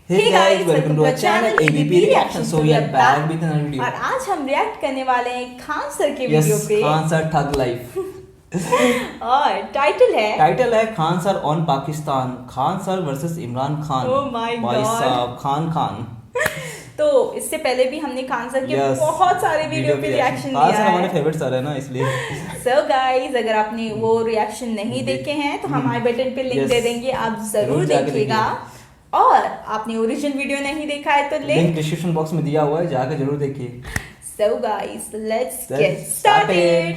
Hey guys, welcome to our channel ABP Reaction. So we are back with another video. और आज हम react करने वाले हैं खान सर के Yes, वीडियो पे। Khan sir thug life. और टाइटल है Khan sir on Pakistan, Khan sir versus Imran Khan. Oh my भाई God. साहब खान। तो इससे पहले भी हमने खान सर के Yes, बहुत सारे वीडियो पे रिएक्शन खान दिया सर हमारे है। फेवरेट सर है ना, इसलिए। सो गाइस, अगर आपने वो रिएक्शन नहीं देखे हैं तो हम आई बटन पे लिंक Yes. दे देंगे, आप जरूर जरूर जाके देखिएगा। और आपने ओरिजिनल वीडियो नहीं देखा है तो लिंक डिस्क्रिप्शन बॉक्स में दिया हुआ है, जाके जरूर देखिए। So guys, let's Let's get start started.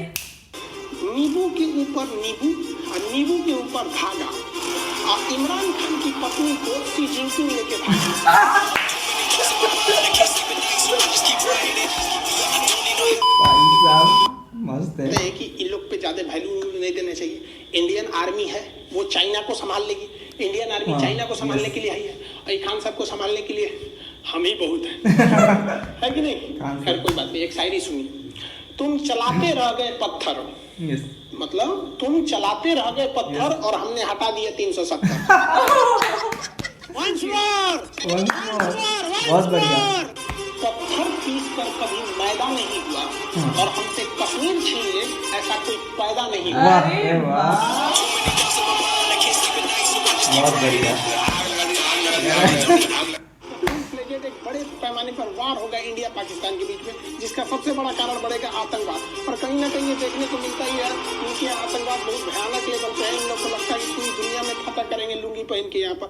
नींबू के ऊपर नींबू और नींबू के ऊपर धागा और इमरान खान की पत्नी को सी जिनपिंग लेके भागा। भाई साहब मस्त है। कि इन लोग पे ज्यादा वैल्यू नहीं देना चाहिए। इंडियन आर्मी है, वो चाइना को संभाल लेगी। इंडियन आर्मी हाँ, चाइना को संभालने yes. के लिए आई है, और ये खान साहब को संभालने के लिए हम ही बहुत है, है कि नहीं? खैर कोई बात नहीं, एक शायरी सुनिए। तुम चलाते रह गए पत्थर, Yes. मतलब तुम चलाते रह गए पत्थर और हमने हटा दिए 370। Once more! बहुत बढ़िया। पत्थर पीस कर कभी मैदा नहीं हुआ और हमसे कश्मीर छीन ले ऐसा कोई पैदा नहीं हुआ। वाह रे वाह, बहुत बढ़िया। एक बड़े पैमाने पर वार होगा इंडिया पाकिस्तान के बीच में, जिसका सबसे बड़ा कारण बढ़ेगा आतंकवाद। और कहीं ना कहीं ये देखने को मिलता ही है कि ये आतंकवाद बहुत भयानक लेवल पे है। इन लोग को लगता है कि पूरी दुनिया में फतह करेंगे लुंगी पहन के यहाँ पर।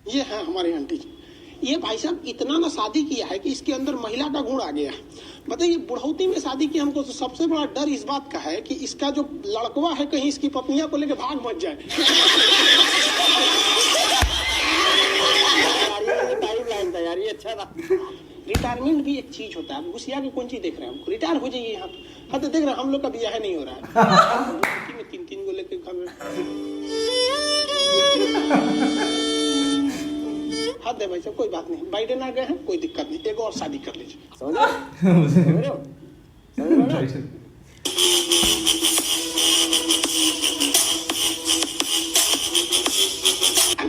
ये है हमारी आंटी जी। ये भाई साहब इतना ना शादी किया है कि इसके अंदर महिला का गुण आ गया है। बताइए, बुढ़ौती में शादी की हमको तो सबसे बड़ा डर इस बात का है कि इसका जो लड़कवा है कहीं इसकी पत्नियां को लेकर भाग मत जाए। यार ये अच्छा था। रिटायरमेंट भी एक चीज होता है। घुसिया की कौन चीज देख रहे हैं? हम रिटायर हो जाइए यहाँ पे। हाँ तो देख रहे हैं हम लोग का ब्याह नहीं हो रहा है। में 3-3 को लेकर हद है भाई साहब, कोई बात नहीं। बाइडेन आ गए हैं, कोई दिक्कत नहीं, एक और शादी कर लीजिए। समझ रहे हो?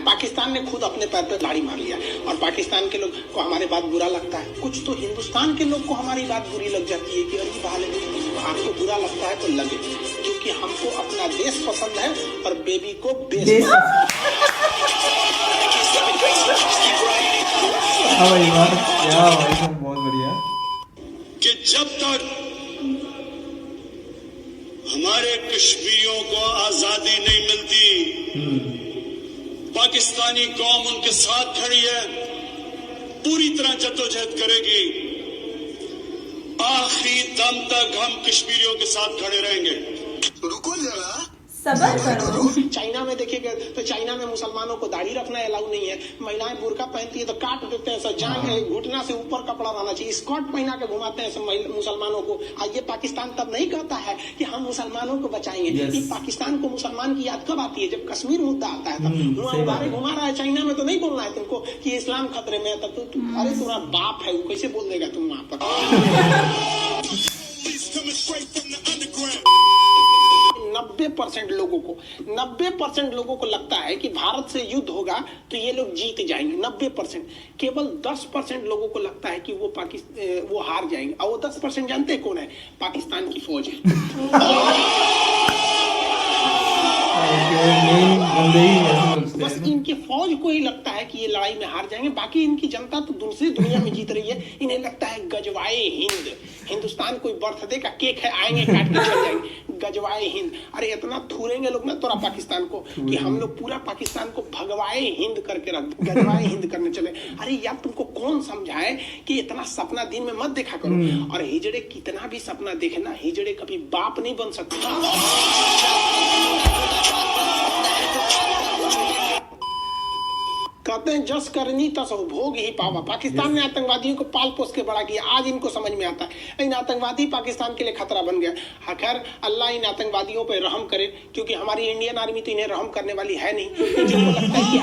पाकिस्तान ने खुद अपने पैर पे गाड़ी मार लिया और पाकिस्तान के लोग को हमारे बात बुरा लगता है। कुछ तो हिंदुस्तान के लोग को हमारी बात बुरी लग जाती है कि अरे भाले आपको बुरा लगता है तो लगे, क्योंकि हमको अपना देश पसंद है और बेबी को बेस बहुत बढ़िया। कि जब तक हमारे कश्मीरियों को आजादी नहीं मिलती, पाकिस्तानी कौम उनके साथ खड़ी है, पूरी तरह जद्दोजहद करेगी। आखिरी दम तक हम कश्मीरियों के साथ खड़े रहेंगे। रुको जरा, सबर करो। चाइना में देखिएगा तो चाइना में मुसलमानों को दाढ़ी रखना अलाउ नहीं है। महिलाएं बुर्का पहनती है तो काट देते हैं, सब जान है, घुटना से ऊपर कपड़ा रहना चाहिए। स्कर्ट पहना के घुमाते हैं सब मुसलमानों को। ये पाकिस्तान तब नहीं कहता है कि हम मुसलमानों को बचाएंगे। Yes. ये पाकिस्तान को मुसलमान की याद कब आती है? जब कश्मीर मुद्दा आता है तब। वहाँ घुमा रहा है चाइना में तो नहीं बोलना है तुमको कि इस्लाम खतरे में है। तब तो अरे तुम्हारा बाप है, वो कैसे बोल देगा तुम वहाँ पर? 90% लोगों को लगता है कि भारत से युद्ध होगा तो ये लोग जीत जाएंगे। 90%। केवल 10% लोगों को लगता है कि वो हार जाएंगे। और वो 10% जानते हैं कौन है? पाकिस्तान की फौज है। बस इनके फौज को ही लगता है कि ये लड़ाई में हार जाएंगे। बाकी इनकी जनता तो दूसरी दुनिया में जीत रही है। इन्हें लगता है गजवाए हिंद, हिंदुस्तान कोई बर्थडे का केक है, आएंगे काट के चल जाएंगे। गजवाए हिंद, अरे इतना थूरेंगे लोग ना तोरा पाकिस्तान को कि हम लोग पूरा पाकिस्तान को भगवाए हिंद करके रख, गजवाए हिंद करने चले। अरे यार तुमको कौन समझाए कि इतना सपना दिन में मत देखा करो। और हिजड़े कितना भी सपना देखे ना, हिजड़े कभी बाप नहीं बन सकता। कहते हैं जस करनी तस भोग ही पावा। पाकिस्तान ने आतंकवादियों को पाल पोस के बड़ा किया, आज इनको समझ में आता है इन आतंकवादी पाकिस्तान के लिए खतरा बन गया। खैर अल्लाह इन आतंकवादियों पर रहम करे, क्योंकि हमारी इंडियन आर्मी तो इन्हें रहम करने वाली है नहीं। जिनको लगता है कि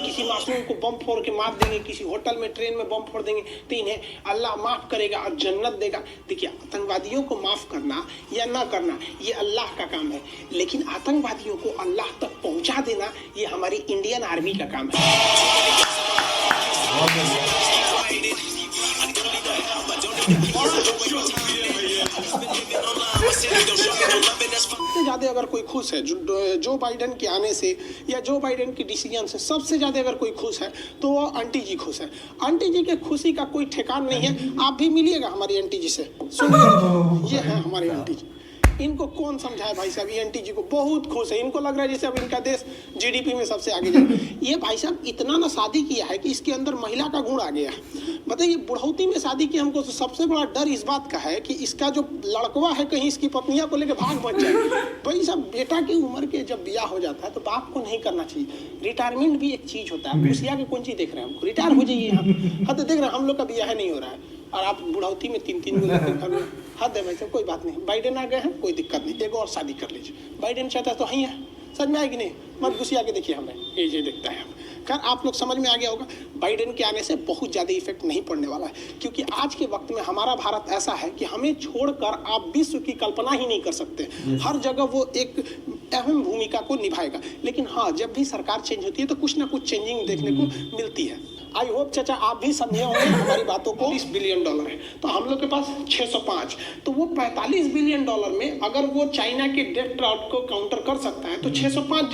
किसी मासूम को बम फोड़ के मार देंगे, किसी होटल में ट्रेन में बम फोड़ देंगे, तो इन्हें अल्लाह माफ करेगा और जन्नत देगा। देखिए, आतंकवादियों को माफ करना या ना करना ये अल्लाह का काम है, लेकिन आतंकवादियों को अल्लाह तक पहुंचा देना ये हमारी इंडियन आर्मी का काम है। सबसे ज्यादा अगर कोई खुश है जो बाइडेन के आने से या जो बाइडेन के डिसीजन से सबसे ज्यादा अगर कोई खुश है तो वो आंटी जी खुश है। आंटी जी के खुशी का कोई ठिकान नहीं है। आप भी मिलिएगा हमारी आंटी जी से, सुनिए, ये है हमारी आंटी जी। इनको कौन समझाए भाई साहब, ये आंटी जी को बहुत खुश है। इनको लग रहा है जैसे अब इनका देश जीडीपी में सबसे आगे जाए। ये भाई साहब इतना ना शादी किया है कि इसके अंदर महिला का गुण आ गया। बताइए, बुढ़ौती में शादी की हमको तो सबसे बड़ा डर इस बात का है कि इसका जो लड़कवा है कहीं इसकी पत्नियां को लेकर भाग बच जाए। भाई साहब, बेटा की उम्र के जब ब्याह हो जाता है तो बाप को नहीं करना चाहिए। रिटायरमेंट भी एक चीज होता है। खुशिया की कौन चीज देख रहे हैं हमको, रिटायर हो जाइए। हाँ तो देख रहे हैं हम लोग का ब्याह नहीं हो रहा है और आप बुढ़ौती में 3-3 घर हद है भाई साहब। कोई बात नहीं, बाइडेन आ गए हैं, कोई दिक्कत नहीं, एक और शादी कर लीजिए। बाइडेन चाहता है तो ही है, समझ में आएगी नहीं, मत घुसिया के देखिए हमें, ये देखता है। खैर, आप लोग समझ में आ गया होगा, बाइडेन के आने से बहुत ज़्यादा इफेक्ट नहीं पड़ने वाला है, क्योंकि आज के वक्त में हमारा भारत ऐसा है कि हमें छोड़कर आप विश्व की कल्पना ही नहीं कर सकते। हर जगह वो एक अहम भूमिका को निभाएगा। लेकिन हाँ, जब भी सरकार चेंज होती है तो कुछ ना कुछ चेंजिंग देखने को मिलती है। आई होप चाचा आप भी समझे होंगे हमारी बातों को। $40 बिलियन है तो हम लोग के पास 605, तो वो $45 बिलियन में अगर वो चाइना के डेट ट्राउट को काउंटर कर सकता है तो $605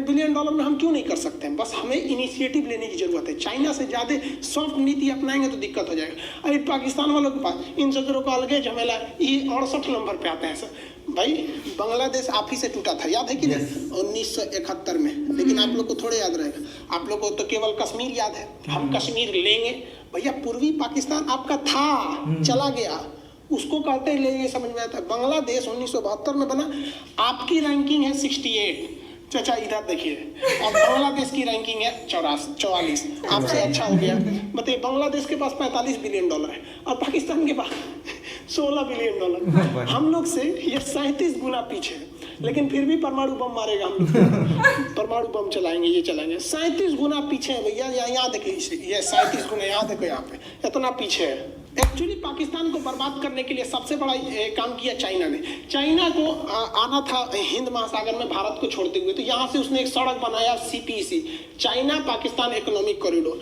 बिलियन में हम क्यों नहीं कर सकते हैं। बस हमें इनिशिएटिव लेने की जरूरत है। चाइना से ज्यादा सॉफ्ट नीति अपनाएंगे तो दिक्कत हो जाएगा। अरे पाकिस्तान वालों के पास इन सदरों का अलग झमेला, ये 68 नंबर पे आते हैं सर। भाई, बांग्लादेश आप ही से टूटा था, याद है कि नहीं? 1971 में। लेकिन आप लोग को थोड़े याद रहेगा, आप लोग को तो केवल कश्मीर याद है। हम कश्मीर लेंगे भैया, पूर्वी पाकिस्तान आपका था, चला गया, उसको कहते लेंगे, समझ में आता है। बांग्लादेश 1972 में बना, आपकी रैंकिंग है 68, चाचा इधर देखिए, और बांग्लादेश की रैंकिंग है 44, आपसे अच्छा हो गया। बताइए, बांग्लादेश के पास $45 बिलियन है और पाकिस्तान के पास $16 बिलियन। हम लोग से ये 37 गुना पीछे है, लेकिन फिर भी परमाणु बम मारेगा हम लोग। परमाणु बम चलाएंगे, ये चलाएंगे। 37 गुना पीछे है भैया। यहाँ देखिए, ये 37 गुना, यहाँ देखो, यहाँ पे इतना पीछे है। एक्चुअली पाकिस्तान को बर्बाद करने के लिए सबसे बड़ा काम किया चाइना ने। चाइना को आना था हिंद महासागर में भारत को छोड़ते हुए, तो यहाँ से उसने एक सड़क बनाया, CPEC, China Pakistan economic corridor.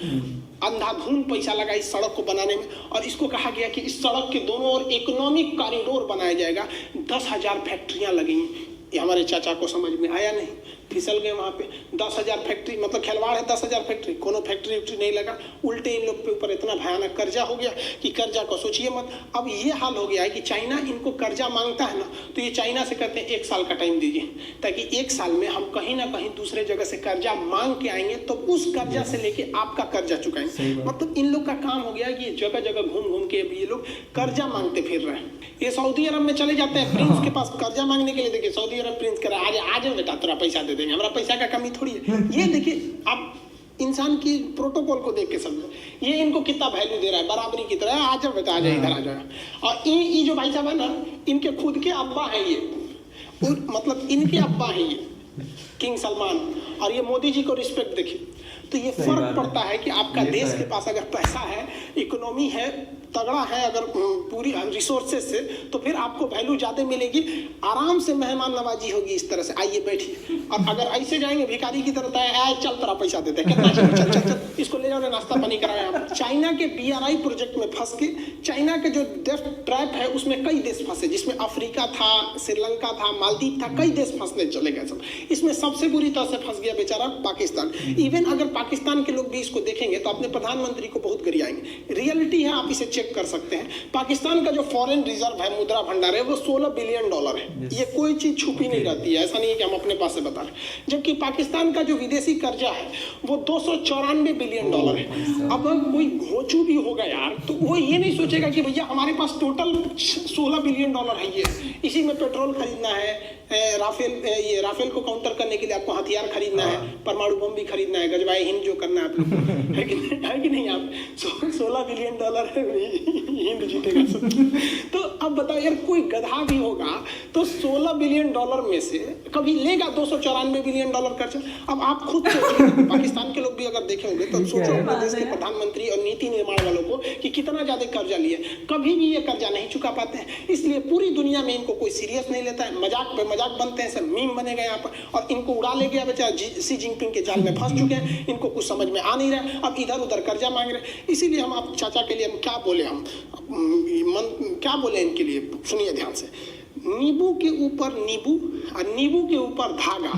अंधाधुंध पैसा लगा इस सड़क को बनाने में, और इसको कहा गया कि इस सड़क के दोनों ओर इकोनॉमिक कॉरिडोर बनाया जाएगा। 10,000 फैक्ट्रियां लगेंगी। ये हमारे चाचा को समझ में आया नहीं, फिसल गए वहाँ पे। 10,000 फैक्ट्री, मतलब खिलवाड़ है 10,000 फैक्ट्री, कोनो फैक्ट्री वैक्ट्री नहीं लगा। उल्टे इन लोग के ऊपर इतना भयानक कर्जा हो गया कि कर्जा को सोचिए मत। अब ये हाल हो गया है कि चाइना इनको कर्जा मांगता है ना, तो ये चाइना से कहते हैं 1 साल का टाइम दीजिए, ताकि 1 साल में हम कहीं ना कहीं दूसरे जगह से कर्जा मांग के आएंगे, तो उस कर्जा से लेके आपका कर्जा चुकाएंगे। मतलब इन लोग का काम हो गया है कि जगह जगह घूम घूम के ये लोग कर्जा मांगते फिर रहे हैं। ये सऊदी अरब में चले जाते हैं प्रिंस के पास कर्जा मांगने के लिए। देखिए, सऊदी अरब प्रिंस कह रहा है, आज बेटा तेरा पैसा दे देंगे, हमारा पैसा का कमी थोड़ी है। ये देखिए, आप इंसान की प्रोटोकॉल को देख के समझो, ये इनको कितना वैल्यू दे रहा है, बराबरी की तरह। आ जाओ बेटा, आ जाए, इधर आ जाओ। और ये जो भाई साहब है ना, इनके खुद के अब्बा है ये, मतलब इनके अब्बा है ये किंग सलमान। और ये मोदी जी को रिस्पेक्ट देखिए। तो ये फर्क पड़ता है कि आपका देश के पास अगर पैसा है, इकोनॉमी है, तगड़ा है, अगर पूरी रिसोर्सेज से, तो फिर आपको वैल्यू ज्यादा मिलेगी। आराम से मेहमान नवाजी होगी इस तरह से, आइए बैठिए। और अगर ऐसे जाएंगे भिखारी की तरह, आए चल तेरा पैसा देते हैं, कितना चल चल चल, इसको ले जाओ, नाश्ता पानी कराया। चाइना के BRI प्रोजेक्ट में फंस के, चाइना के जो डेथ ट्रैप है उसमें कई देश फंसे, जिसमें अफ्रीका था, श्रीलंका था, मालदीव था, कई देश फंसने चले गए सब। इसमें सबसे बुरी तरह से फंस गया बेचारा पाकिस्तान। इवन अगर पाकिस्तान के लोग भी इसको देखेंगे तो अपने प्रधानमंत्री को बहुत गरियाएंगे। रियलिटी है, आप इसे चेक कर सकते हैं। पाकिस्तान का जो फॉरेन रिजर्व है, मुद्रा भंडार है, वो $16 बिलियन है। ये कोई चीज छुपी नहीं रहती है, ऐसा नहीं है कि हम अपने पास से बता रहे। जबकि पाकिस्तान का जो विदेशी कर्जा है वो $294 बिलियन है। अब कोई घोचू भी होगा यार, तो वो ये नहीं सोचेगा कि भैया हमारे पास टोटल $16 बिलियन है, ये इसी में पेट्रोल खरीदना है, राफेल को काउंटर करने के लिए आपको हथियार खरीदना है, परमाणु बम भी खरीदना है, गजवाए हिंद जो करना है आप लोग, है कि नहीं? आप $16 बिलियन है, हिंद जीतेगा सब। तो अब बताओ यार, कोई गधा भी होगा तो $16 14 बिलियन डॉलर में से कभी लेगा 294 बिलियन डॉलर कर्जा। अब आप खुद सोचिए, पाकिस्तान के लोग भी अगर देखे होंगे तो सोचो अपने देश के प्रधानमंत्री और नीति निर्माण वालों को कि कितना ज्यादा कर्जा लिया, कभी भी ये कर्जा नहीं चुका पाते हैं। इसलिए पूरी दुनिया में इनको कोई सीरियस नहीं लेता है, मजाक पे मजाक बनते हैं, सब मीम बनेगा यहाँ पर, और इनको उड़ा ले गया बेचारा सी जिनपिंग के जाल में फंस चुके हैं, इनको कुछ समझ में आ नहीं रहा, अब इधर उधर कर्जा मांग रहे। इसीलिए हम आप चाचा के लिए हम क्या बोले, हम क्या बोले इनके लिए, सुनिए ध्यान से। नींबू के ऊपर नींबू और नींबू के ऊपर धागा,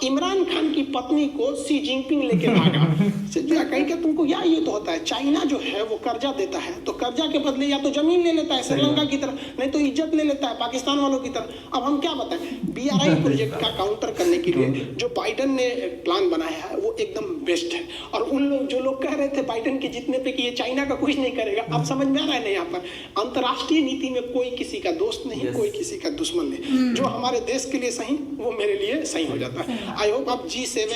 इमरान खान की पत्नी को सी जिनपिंग लेके भागा। कहीं का तुमको या ये तो होता है, चाइना जो है वो कर्जा देता है तो कर्जा के बदले या तो जमीन ले लेता है श्रीलंका की तरह, नहीं तो इज्जत ले लेता है पाकिस्तान वालों की तरह। अब हम क्या बताएं, BRI प्रोजेक्ट का काउंटर करने के लिए जो बाइडन ने प्लान बनाया है वो एकदम बेस्ट है। और उन लोग जो लोग कह रहे थे बाइडन के जीतने पे कि ये चाइना का कुछ नहीं करेगा, अब समझ में आ रहा है ना, यहाँ पर अंतर्राष्ट्रीय नीति में कोई किसी का दोस्त नहीं, कोई किसी का दुश्मन नहीं। जो हमारे देश के लिए सही वो मेरे लिए सही हो जाता है। आई होप आप G7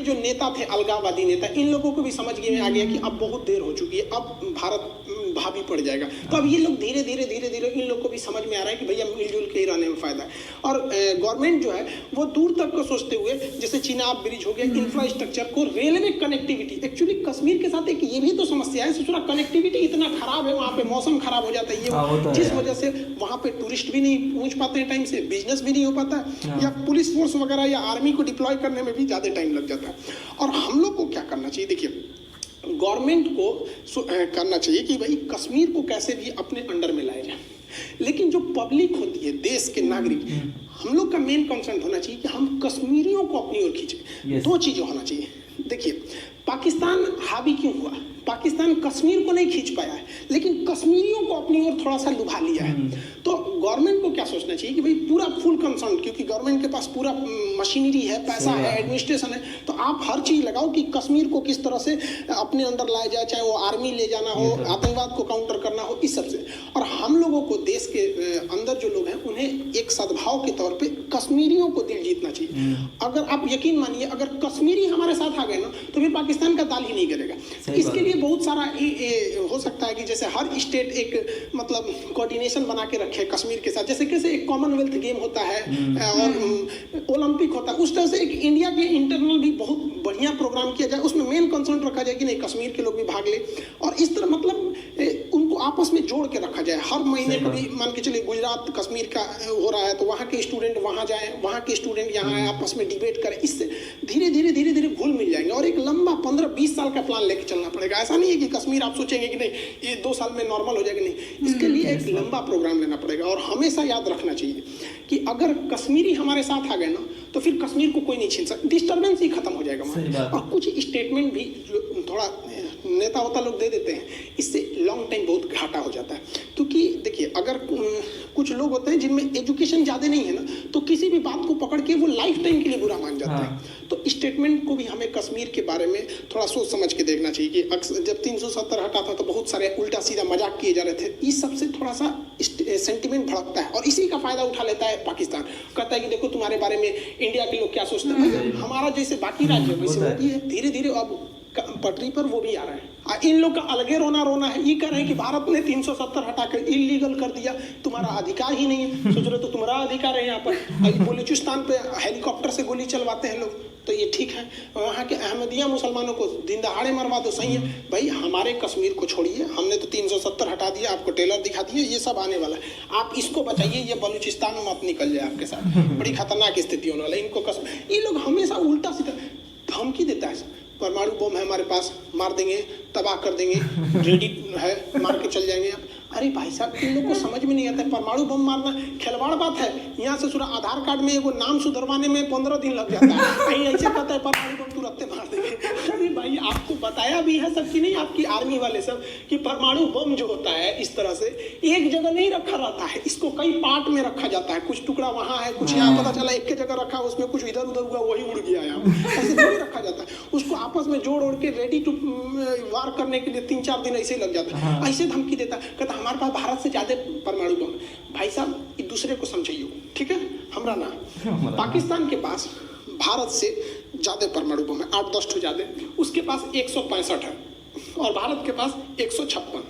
जो नेता थे, अलगाववादी नेता, इन लोगों को भी समझ में आ गया कि अब बहुत देर हो चुकी है, अब भारत भाभी पड़ जाएगा। तो अब ये लोग धीरे धीरे इन लोग को भी समझ में आ रहा है कि भैया मिलजुल के ही रहने में फायदा है। और गवर्नमेंट जो है वो दूर तक को सोचते हुए, जैसे चिनाब ब्रिज हो गया, इंफ्रास्ट्रक्चर को, रेलवे कनेक्टिविटी। एक्चुअली कश्मीर के साथ एक ये भी तो समस्या है, सोचना कनेक्टिविटी इतना खराब है, वहाँ पे मौसम खराब हो जाता है, ये जिस वजह से वहाँ पे टूरिस्ट भी नहीं पहुँच पाते हैं टाइम से, बिजनेस भी नहीं हो पाता, या पुलिस फोर्स वगैरह या आर्मी को डिप्लॉय करने में भी ज़्यादा टाइम लग जाता है। और हम लोग को क्या करना चाहिए, देखिए गवर्नमेंट को करना चाहिए कि भाई कश्मीर को कैसे भी अपने अंडर में लाया जाए, लेकिन जो पब्लिक होती है, देश के नागरिक, हम लोग का मेन कंसर्न होना चाहिए कि हम कश्मीरियों को अपनी ओर खींचे। दो चीज़ें होना चाहिए। देखिए पाकिस्तान हावी क्यों हुआ, पाकिस्तान कश्मीर को नहीं खींच पाया है, लेकिन कश्मीरियों को अपनी ओर थोड़ा सा लुभा लिया है। तो गवर्नमेंट को क्या सोचना चाहिए कि भाई पूरा फुल कंसर्न, क्योंकि गवर्नमेंट के पास पूरा मशीनरी है, पैसा है, एडमिनिस्ट्रेशन है, तो आप हर चीज़ लगाओ कि कश्मीर को किस तरह से अपने अंदर लाया जाए, चाहे वो आर्मी ले जाना हो, आतंकवाद को काउंटर करना हो, इस सब से। और हम लोगों को देश के अंदर जो लोग हैं उन्हें एक सद्भाव के तौर पर कश्मीरियों को दिल जीतना चाहिए। अगर आप यकीन मानिए, अगर कश्मीरी हमारे साथ आ गए ना तो फिर पाकिस्तान का दाल ही नहीं गिरेगा। इसके लिए बहुत सारा हो सकता है कि जैसे हर स्टेट एक मतलब कोऑर्डिनेशन बना के रखे कश्मीर के साथ, जैसे कैसे एक कॉमनवेल्थ गेम होता है और ओलंपिक होता है, उस तरह से एक इंडिया के इंटरनल भी बहुत बढ़िया प्रोग्राम किया जाए, उसमें मेन कंसर्न रखा जाए कि नहीं कश्मीर के लोग भी भाग ले, और इस तरह मतलब उनको आपस में जोड़ के रखा जाए। हर महीने को भी मान के चलिए गुजरात कश्मीर का हो रहा है तो वहाँ के स्टूडेंट वहाँ जाएं, वहाँ के स्टूडेंट यहाँ आए, आपस में डिबेट करें, इससे धीरे धीरे घुल मिल जाएंगे। और एक लंबा 15-20 साल का प्लान लेके चलना पड़ेगा। ऐसा नहीं है कि कश्मीर आप सोचेंगे कि नहीं ये 2 साल में नॉर्मल हो जाएगा, नहीं, इसके लिए एक लंबा प्रोग्राम लेना पड़ेगा। और हमेशा याद रखना चाहिए कि अगर कश्मीरी हमारे साथ आ गए ना तो फिर कश्मीर को कोई नहीं छीन सकता, डिस्टर्बेंस ही खत्म हो जाएगा। और कुछ स्टेटमेंट भी जो थोड़ा नेता होता लोग दे देते हैं, इससे लॉन्ग टाइम बहुत घाटा हो जाता है। क्योंकि देखिए अगर कुछ लोग होते हैं जिनमें एजुकेशन ज़्यादा नहीं है ना, तो किसी भी बात को पकड़ के वो लाइफ टाइम के लिए बुरा मान जाते हैं। तो स्टेटमेंट को भी हमें कश्मीर के बारे में थोड़ा सोच समझ के देखना चाहिए कि अक्सर जब 370 हटा था तो बहुत सारे उल्टा सीधा मजाक किए जा रहे थे, इस सबसे थोड़ा सा सेंटिमेंट भड़कता है और इसी का फायदा उठा लेता है पाकिस्तान। कहता है कि देखो तुम्हारे बारे में इंडिया के लोग क्या सोचते हैं, हमारा जैसे बाकी राज्य वैसे वो भी है, धीरे धीरे अब पटरी पर वो भी आ रहा है। इन लोग का अलगे रोना है, ये कह रहे हैं कि भारत ने 370 हटाकर इलीगल कर दिया, तुम्हारा अधिकार ही नहीं है। सोच रहे तो तुम्हारा अधिकार है यहाँ पर, बलूचिस्तान पे हेलीकॉप्टर से गोली चलवाते हैं लोग, तो ये ठीक है। वहाँ के अहमदिया मुसलमानों को दिन दहाड़े मरवा दो, सही है भाई। हमारे कश्मीर को छोड़िए, हमने तो 370 हटा दिया, आपको टेलर दिखा दिए, ये सब आने वाला है, आप इसको बचाइए, ये बलूचिस्तान में मत निकल जाए आपके साथ, बड़ी खतरनाक स्थिति होने वाला है। इनको ये लोग हमेशा उल्टा सीधा धमकी देता है, परमाणु बम है हमारे पास, मार देंगे, तबाह कर देंगे, रेडी है, मार के चल जाएंगे। अरे भाई साहब इन लोग को समझ में नहीं आता है, परमाणु बम मारना खिलवाड़ बात है। यहाँ से पूरा आधार कार्ड में एगो नाम सुधरवाने में 15 दिन लग जाता है, कहीं ऐसे कहता है परमाणु बम तुरंत मार देंगे। अरे भाई आपको बताया भी है सब कि नहीं, आपकी आर्मी वाले सब, कि परमाणु बम जो होता है इस तरह से एक जगह नहीं रखा रहता है, इसको कई पार्ट में रखा जाता है, कुछ टुकड़ा वहाँ है, कुछ यहाँ, पता चला एक जगह रखा, उसमें कुछ इधर उधर हुआ, वही उड़ गया यहाँ, ऐसे नहीं रखा जाता है। उसको आपस में जोड़ ओढ़ के रेडी टू वार करने के लिए 3-4 दिन ऐसे लग जाता है। ऐसे धमकी देता, कहता हमारे पास भारत से ज्यादा परमाणु बम। भाई साहब एक दूसरे को समझिए, ठीक है, हमरा ना, पाकिस्तान के पास भारत से ज्यादा परमाणु बम है, 8-10 ठो ज्यादा, उसके पास 165 है और भारत के पास 156,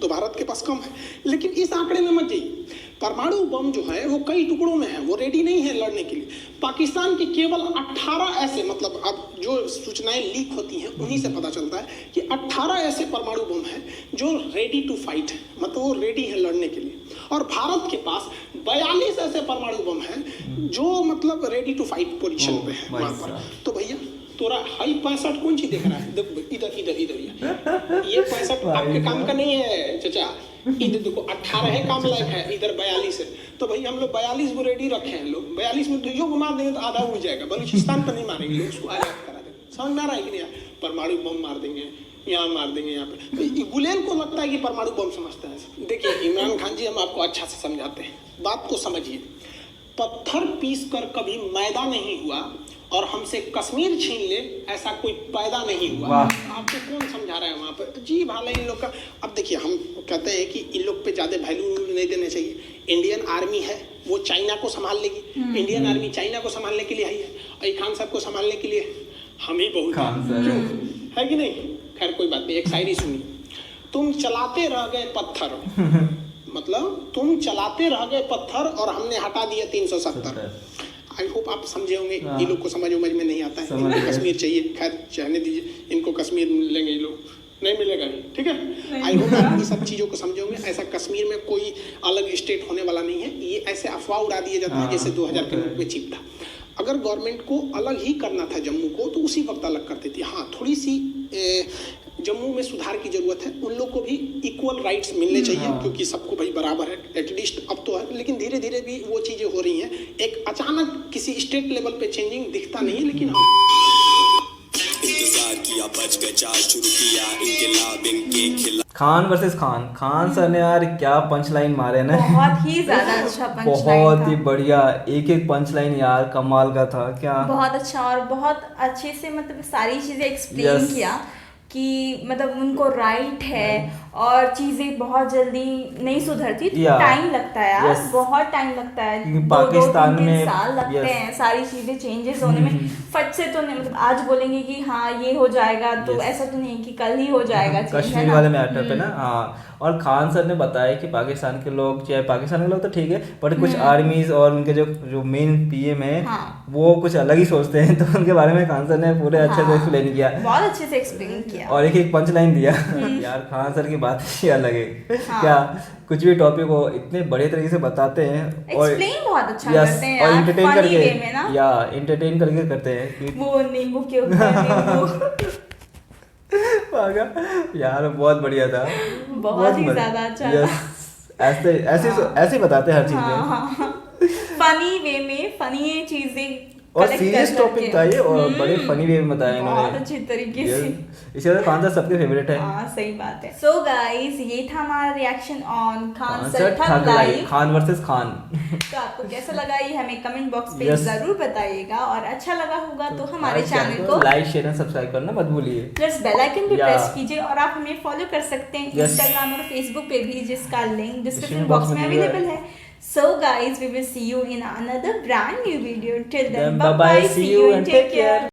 तो भारत के पास कम है। लेकिन इस आंकड़े में मत जाइए, परमाणु बम जो है वो कई टुकड़ों में है, वो रेडी नहीं है लड़ने के लिए। पाकिस्तान के केवल 18 ऐसे, मतलब अब जो सूचनाएं लीक होती हैं उन्हीं से पता चलता है कि 18 ऐसे परमाणु बम हैं जो रेडी टू फाइट है, मतलब वो रेडी है लड़ने के लिए। और भारत के पास 42 ऐसे परमाणु बम हैं जो मतलब रेडी टू फाइट पोजीशन पे है वहां पर। तो भैया तोरा हाई 65 कौन सी देख रहा है? इधर इधर इधर ये 65 आपके काम का नहीं है चाचा। इधर देखो 18 है काम लायक है, इधर 42 है। तो भाई हम लोग 42 को रेडी रखे हैं लोग। 42 में दुइयों को मार देंगे तो आधा उड़ जाएगा। बलूचिस्तान पर नहीं मारेंगे लोग, उसको आजाद करा देंगे। समझ में आ रहा है कि नहीं? परमाणु बम मार देंगे, यहाँ मार देंगे, यहाँ पे। तो गुलेल को लगता है कि परमाणु बम समझता है। देखिए इमरान खान जी, हम आपको अच्छा से समझाते हैं, बात को समझिए। पत्थर पीस कर कभी मैदा नहीं हुआ और हमसे कश्मीर छीन ले ऐसा कोई पैदा नहीं हुआ। आपको कौन समझा रहा है वहाँ पर? जी भाला इन लोग का। अब देखिए हम कहते हैं कि इन लोग पे ज़्यादा वैल्यू नहीं देना चाहिए। इंडियन आर्मी है वो चाइना को संभाल लेगी। इंडियन आर्मी चाइना को संभालने के लिए आई है, और खान साहब को संभालने के लिए हम ही बहुत है कि नहीं? खैर कोई बात नहीं, एक शायरी सुनिए। तुम चलाते रह गए पत्थर मतलब तुम चलाते रह गए पत्थर और हमने हटा दिया 370। आई होप आप समझे होंगे। ये लोग को समझ में नहीं आता है, इनको कश्मीर चाहिए। खैर चाहने दीजिए, इनको कश्मीर मिलेंगे, ये लोग नहीं मिलेगा, ठीक है। आई होप आप ये सब चीज़ों को समझे होंगे। ऐसा कश्मीर में कोई अलग स्टेट होने वाला नहीं है। ये ऐसे अफवाह उड़ा दिया जाता है जैसे 2000 के नोट में चिप था। अगर गवर्नमेंट को अलग ही करना था जम्मू को तो उसी वक्त अलग करती थी। हाँ, थोड़ी सी जम्मू में सुधार की जरूरत है। उन लोग को भी इक्वल राइट्स मिलने चाहिए, क्योंकि सबको भाई बराबर है एटलीस्ट अब तो है। लेकिन धीरे धीरे भी वो चीज़ें हो रही हैं। एक अचानक किसी स्टेट लेवल पे चेंजिंग दिखता नहीं है, लेकिन इंतजार किया, बच गए चार, शुरू किया इनकलाब इनके खिलाफ। खान वर्सेस खान सर ने यार क्या पंच लाइन मारे ना। बहुत ही ज्यादा अच्छा पंच लाइन बहुत था। ही बढ़िया, एक एक पंच लाइन यार कमाल का था। क्या बहुत अच्छा, और बहुत अच्छे से मतलब सारी चीजें एक्सप्लेन किया कि मतलब उनको राइट है और चीजें बहुत जल्दी नहीं सुधरती, टाइम लगता है यार, बहुत टाइम लगता है। पाकिस्तान में 2-3 साल लगते हैं सारी चीजें चेंजेस होने में। फट से तो नहीं, मतलब आज बोलेंगे कि हाँ ये हो जाएगा तो ऐसा तो नहीं कि कल ही हो जाएगा। कश्मीर वाले मैटर पे ना। हाँ, और खान सर ने बताया कि पाकिस्तान के लोग, चाहे पाकिस्तान के लोग तो ठीक है, बट कुछ आर्मीज और उनके जो मेन पीएम है वो कुछ अलग ही सोचते हैं। तो उनके बारे में खान सर ने पूरे अच्छे से एक्सप्लेन किया, बहुत अच्छे से एक्सप्लेन किया, और एक पंच लाइन दिया। यार खान सर की बात ही अलग है। क्या कुछ भी टॉपिक हो इतने बढ़िया तरीके से बताते हैं और एक्सप्लेन बहुत अच्छा करते हैं और यार, एंटरटेन funny way में करके ना। या एंटरटेन करके करते हैं। वो नींबू के ऊपर यार बहुत बढ़िया था, बहुत ही ज्यादा अच्छा था। ऐसे बताते हैं हर चीज में। फनी वे में फनी चीजें और सीरियस टॉपिक था ये, और बड़े फनी वे में बताया इन्होंने, बहुत अच्छे तरीके से। इसी वजह खान सर सबके फेवरेट है। हाँ सही बात है। सो गाइस, ये था हमारा रिएक्शन ऑन खान सर ठग लाई, खान वर्सेस खान। तो आपको कैसा लगा ये हमें कमेंट बॉक्स पे जरूर बताइएगा, और अच्छा लगा होगा तो हमारे चैनल को लाइक शेयर एंड सब्सक्राइब करना मत भूलिए। प्लस बेल आइकन भी प्रेस कीजिए, और आप हमें फॉलो कर सकते हैं इंस्टाग्राम और फेसबुक पे भी, जिसका लिंक डिस्क्रिप्शन बॉक्स में अवेलेबल है। So guys, we will see you in another brand new video. Till then, bye bye, see you and take care.